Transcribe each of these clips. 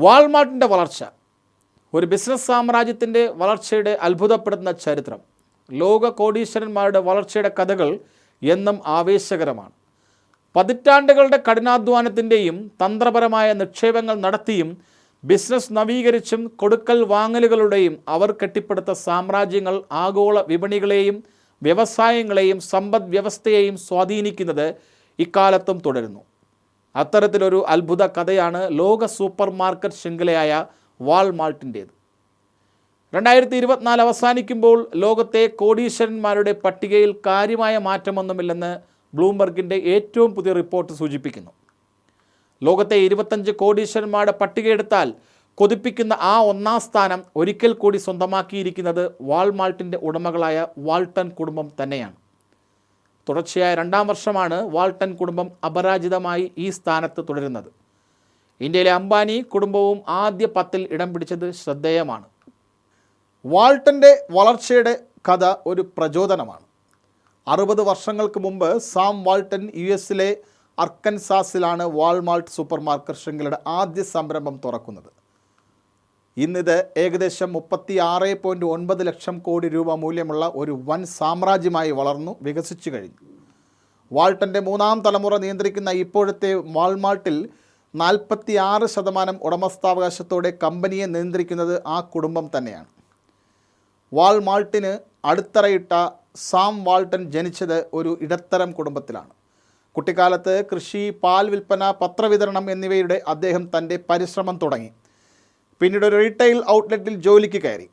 വാൾമാർട്ടിൻ്റെ വളർച്ച, ഒരു ബിസിനസ് സാമ്രാജ്യത്തിൻ്റെ വളർച്ചയുടെ അത്ഭുതപ്പെടുത്തുന്ന ചരിത്രം. ലോക കോടീശ്വരന്മാരുടെ വളർച്ചയുടെ കഥകൾ എന്നും ആവേശകരമാണ്. പതിറ്റാണ്ടുകളുടെ കഠിനാധ്വാനത്തിൻ്റെയും തന്ത്രപരമായ നിക്ഷേപങ്ങൾ നടത്തിയും ബിസിനസ് നവീകരിച്ചും കൊടുക്കൽ വാങ്ങലുകളുടെയും അവർ കെട്ടിപ്പടുത്ത സാമ്രാജ്യങ്ങൾ ആഗോള വിപണികളെയും വ്യവസായങ്ങളെയും സമ്പദ് വ്യവസ്ഥയെയും സ്വാധീനിക്കുന്നത് ഇക്കാലത്തും തുടരുന്നു. അത്തരത്തിലൊരു അത്ഭുത കഥയാണ് ലോക സൂപ്പർ മാർക്കറ്റ് ശൃംഖലയായ വാൾമാർട്ടിൻ്റേത്. 2024 അവസാനിക്കുമ്പോൾ ലോകത്തെ കോടീശ്വരന്മാരുടെ പട്ടികയിൽ കാര്യമായ മാറ്റമൊന്നുമില്ലെന്ന് ബ്ലൂംബർഗിൻ്റെ ഏറ്റവും പുതിയ റിപ്പോർട്ട് സൂചിപ്പിക്കുന്നു. ലോകത്തെ 25 കോടീശ്വരന്മാരുടെ പട്ടികയെടുത്താൽ കൊതിപ്പിക്കുന്ന ആ ഒന്നാം സ്ഥാനം ഒരിക്കൽ കൂടി സ്വന്തമാക്കിയിരിക്കുന്നത് വാൾമാർട്ടിൻ്റെ ഉടമകളായ വാൾട്ടൺ കുടുംബം തന്നെയാണ്. തുടർച്ചയായ 2ാം വർഷമാണ് വാൾട്ടൺ കുടുംബം അപരാജിതമായി ഈ സ്ഥാനത്ത് തുടരുന്നത്. ഇന്ത്യയിലെ അംബാനി കുടുംബവും ആദ്യ 10-ൽ ഇടം പിടിച്ചത് ശ്രദ്ധേയമാണ്. വാൾട്ടൻ്റെ വളർച്ചയുടെ കഥ ഒരു പ്രചോദനമാണ്. 60 വർഷങ്ങൾക്ക് മുമ്പ് സാം വാൾട്ടൺ US-ലെ അർക്കൻസാസിലാണ് വാൾമാർട്ട് സൂപ്പർ മാർക്കറ്റ് ശൃംഖലയുടെ ആദ്യ സംരംഭം തുറക്കുന്നത്. ഇന്നിത് ഏകദേശം 36.9 ലക്ഷം കോടി രൂപ മൂല്യമുള്ള ഒരു വൻ സാമ്രാജ്യമായി വളർന്നു വികസിച്ചു കഴിഞ്ഞു. വാൾട്ടൻ്റെ 3ാം തലമുറ നിയന്ത്രിക്കുന്ന ഇപ്പോഴത്തെ വാൾമാർട്ടിൽ 46% ഉടമസ്ഥാവകാശത്തോടെ കമ്പനിയെ നിയന്ത്രിക്കുന്നത് ആ കുടുംബം തന്നെയാണ്. വാൾമാർട്ടിന് അടിത്തറയിട്ട സാം വാൾട്ടൺ ജനിച്ചത് ഒരു ഇടത്തരം കുടുംബത്തിലാണ്. കുട്ടിക്കാലത്ത് കൃഷി, പാൽ വിൽപ്പന, പത്രവിതരണം എന്നിവയുടെ അദ്ദേഹം തൻ്റെ പരിശ്രമം തുടങ്ങി. പിന്നീട് ഒരു റീറ്റെയിൽ ഔട്ട്ലെറ്റിൽ ജോലിക്ക് കയറി.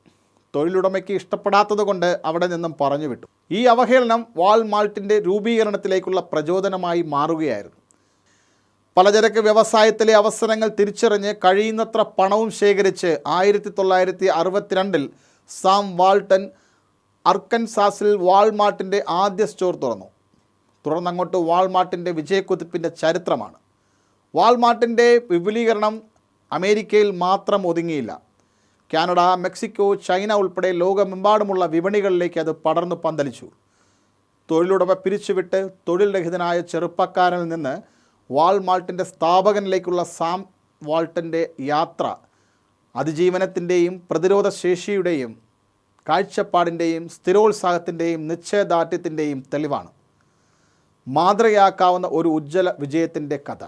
തൊഴിലുടമയ്ക്ക് ഇഷ്ടപ്പെടാത്തതുകൊണ്ട് അവിടെ നിന്നും പറഞ്ഞു വിട്ടു. ഈ അവഹേളനം വാൾമാർട്ടിൻ്റെ രൂപീകരണത്തിലേക്കുള്ള പ്രചോദനമായി മാറുകയായിരുന്നു. പലചരക്ക് വ്യവസായത്തിലെ അവസരങ്ങൾ തിരിച്ചറിഞ്ഞ് കഴിയുന്നത്ര പണവും ശേഖരിച്ച് 1962-ൽ സാം വാൾട്ടൺ അർക്കൻസാസിൽ വാൾമാർട്ടിൻ്റെ ആദ്യ സ്റ്റോർ തുറന്നു. തുടർന്നങ്ങോട്ട് വാൾമാർട്ടിൻ്റെ വിജയക്കുതിപ്പിൻ്റെ ചരിത്രമാണ്. വാൾമാർട്ടിൻ്റെ വിപുലീകരണം അമേരിക്കയിൽ മാത്രം ഒതുങ്ങിയില്ല. കാനഡ, മെക്സിക്കോ, ചൈന ഉൾപ്പെടെ ലോകമെമ്പാടുമുള്ള വിപണികളിലേക്ക് അത് പടർന്നു പന്തലിച്ചു. തൊഴിലുടമ പിരിച്ചുവിട്ട് തൊഴിൽ രഹിതനായ ചെറുപ്പക്കാരനിൽ നിന്ന് വാൾമാർട്ടിൻ്റെ സ്ഥാപകനിലേക്കുള്ള സാം വാൾട്ടൻ്റെ യാത്ര അതിജീവനത്തിൻ്റെയും പ്രതിരോധശേഷിയുടെയും കാഴ്ചപ്പാടിൻ്റെയും സ്ഥിരോത്സാഹത്തിൻ്റെയും നിശ്ചയദാർഢ്യത്തിൻ്റെയും തെളിവാണ്. മാതൃകയാക്കാവുന്ന ഒരു ഉജ്ജ്വല വിജയത്തിൻ്റെ കഥ.